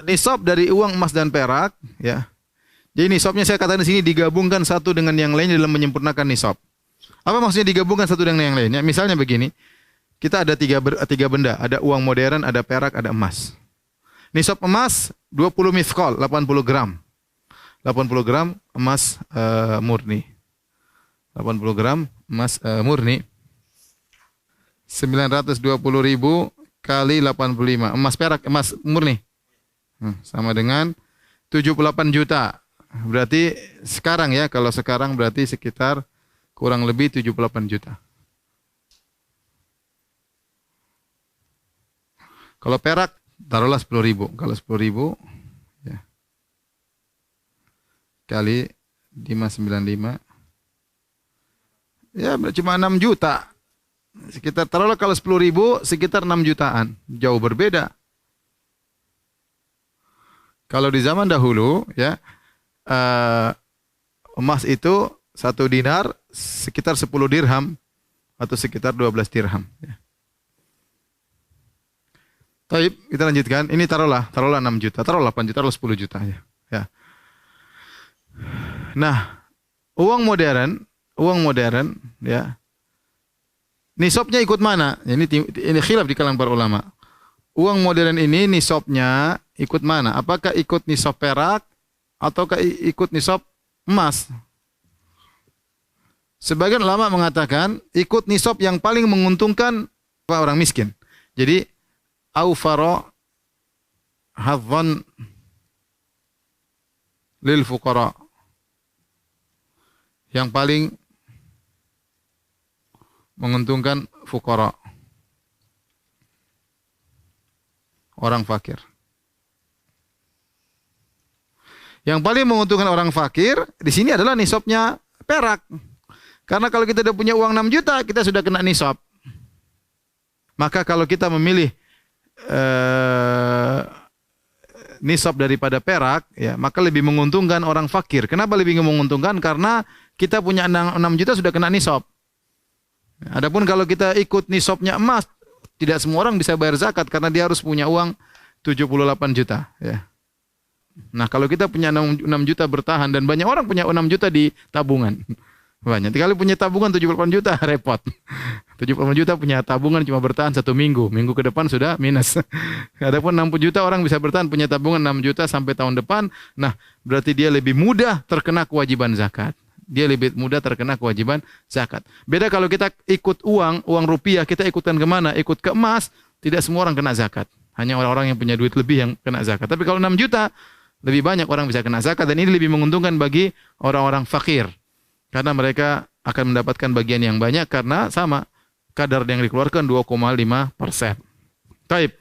nisab dari uang emas dan perak, ya. Jadi nisabnya saya katakan di sini digabungkan satu dengan yang lain dalam menyempurnakan nisab. Apa maksudnya digabungkan satu dengan yang lainnya? Misalnya begini, kita ada tiga benda, ada uang modern, ada perak, ada emas. Nisab emas 20 mithqal, 80 gram. 80 gram emas murni. 80 gram emas murni. 920.000 kali 85. Emas perak, emas murni. Sama dengan 78 juta. Berarti sekarang ya, kalau sekarang berarti sekitar kurang lebih 78 juta. Kalau perak, taruhlah 10.000. Kalau 10.000, ya, kali 595, ya cuma 6 juta. Sekitar, taruhlah kalau 10.000, sekitar 6 jutaan. Jauh berbeda. Kalau di zaman dahulu, ya, emas itu 1 dinar sekitar 10 dirham atau sekitar 12 dirham. Ya. Baik, kita lanjutkan. Ini taruhlah 6 juta, taruhlah 8 juta, taruhlah 10 juta ya. Ya. Nah, uang modern ya. Nisabnya ikut mana? Ini khilaf di kalangan para ulama. Uang modern ini nisabnya ikut mana? Apakah ikut nisab perak ataukah ikut nisab emas? Sebagian ulama mengatakan ikut nisab yang paling menguntungkan orang miskin. Jadi awfara hadzan lil fuqara. Yang paling menguntungkan fuqara. Orang fakir. Yang paling menguntungkan orang fakir di sini adalah nisabnya perak. Karena kalau kita sudah punya uang 6 juta, kita sudah kena nisab. Maka kalau kita memilih nisab daripada perak, ya, maka lebih menguntungkan orang fakir. Kenapa lebih menguntungkan? Karena kita punya 6 juta sudah kena nisab. Adapun kalau kita ikut nisabnya emas, tidak semua orang bisa bayar zakat karena dia harus punya uang 78 juta. Ya. Nah, kalau kita punya 6 juta bertahan dan banyak orang punya 6 juta di tabungan. Banyak. Kalau punya tabungan 78 juta repot. 78 juta punya tabungan cuma bertahan 1 minggu. Minggu ke depan sudah minus. Adapun 60 juta orang bisa bertahan punya tabungan 6 juta sampai tahun depan. Nah, berarti dia lebih mudah terkena kewajiban zakat. Dia lebih mudah terkena kewajiban zakat. Beda kalau kita ikut uang rupiah, kita ikutkan kemana? Ikut ke emas, tidak semua orang kena zakat. Hanya orang-orang yang punya duit lebih yang kena zakat. Tapi kalau 6 juta, lebih banyak orang bisa kena zakat. Dan ini lebih menguntungkan bagi orang-orang fakir. Karena mereka akan mendapatkan bagian yang banyak karena sama kadar yang dikeluarkan 2,5%. Taib.